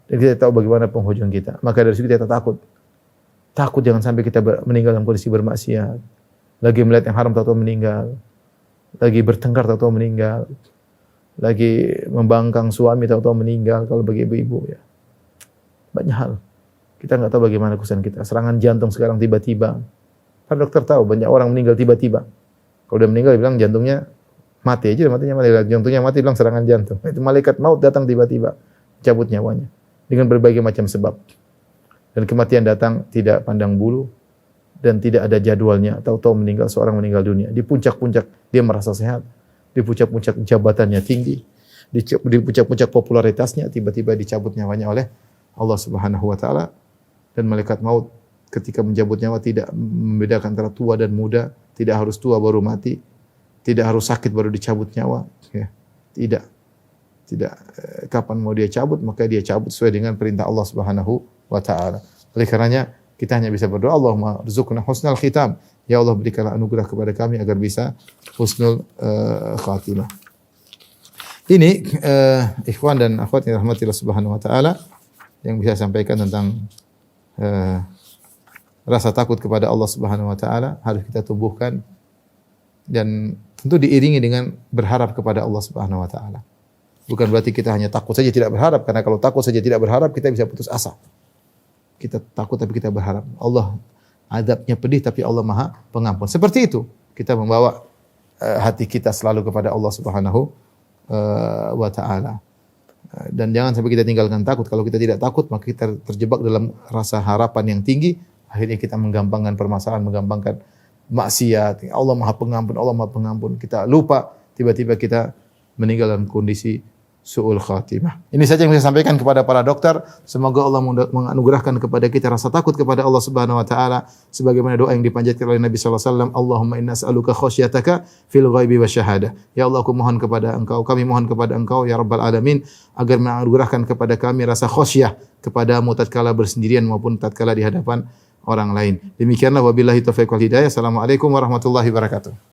Dan kita tahu bagaimana penghujung kita. Maka dari situ kita takut. Takut jangan sampai kita meninggal dalam kondisi bermaksiat. Lagi melihat yang haram tahu-tahu meninggal. Lagi bertengkar tahu-tahu meninggal. Lagi membangkang suami tahu-tahu meninggal kalau bagi ibu-ibu, ya. Banyak hal. Kita enggak tahu bagaimana kesudahan kita. Serangan jantung sekarang tiba-tiba. Kan dokter tahu banyak orang meninggal tiba-tiba. Kalau udah meninggal bilang jantungnya mati aja, matinya mati. Jantungnya mati bilang serangan jantung. Itu malaikat maut datang tiba-tiba, cabut nyawanya dengan berbagai macam sebab. Dan kematian datang tidak pandang bulu dan tidak ada jadwalnya. Tahu-tahu meninggal, seorang meninggal dunia. Di puncak-puncak dia merasa sehat. Di puncak-puncak jabatannya tinggi. Di puncak-puncak popularitasnya tiba-tiba dicabut nyawanya oleh Allah Subhanahu wa taala. Dan malaikat maut ketika mencabut nyawa tidak membedakan antara tua dan muda, tidak harus tua baru mati, tidak harus sakit baru dicabut nyawa, ya. Tidak kapan mau dia cabut maka dia cabut sesuai dengan perintah Allah Subhanahu wa taala. Oleh karenanya kita hanya bisa berdoa, Allahumma rzuqna husnal khitam. Ya Allah, berikanlah anugerah kepada kami agar bisa husnul khatimah. Ini ikhwan dan akhwat yang rahmati Allah Subhanahu wa taala yang bisa sampaikan tentang rasa takut kepada Allah Subhanahu wa taala harus kita tumbuhkan dan tentu diiringi dengan berharap kepada Allah Subhanahu wa taala. Bukan berarti kita hanya takut saja tidak berharap, karena kalau takut saja tidak berharap kita bisa putus asa. Kita takut tapi kita berharap. Allah azabnya pedih tapi Allah Maha Pengampun. Seperti itu kita membawa hati kita selalu kepada Allah Subhanahu wa taala. Dan jangan sampai kita tinggalkan takut. Kalau kita tidak takut, maka kita terjebak dalam rasa harapan yang tinggi. Akhirnya kita menggampangkan permasalahan, menggampangkan maksiat. Allah Maha Pengampun, Allah Maha Pengampun. Kita lupa, tiba-tiba kita meninggal dalam kondisi su'ul khatimah. Ini saja yang saya sampaikan kepada para dokter. Semoga Allah menganugerahkan kepada kita rasa takut kepada Allah Subhanahu wa taala sebagaimana doa yang dipanjatkan oleh Nabi sallallahu alaihi wasallam, Allahumma inna as'aluka khasyataka fil ghaibi wasyahadah. Ya Allah, aku mohon kepada Engkau, kami mohon kepada Engkau ya rabbal alamin agar menganugerahkan kepada kami rasa khasyah kepadamu tatkala bersendirian maupun tatkala di hadapan orang lain. Demikianlah wabillahi taufiq wal hidayah. Assalamualaikum warahmatullahi wabarakatuh.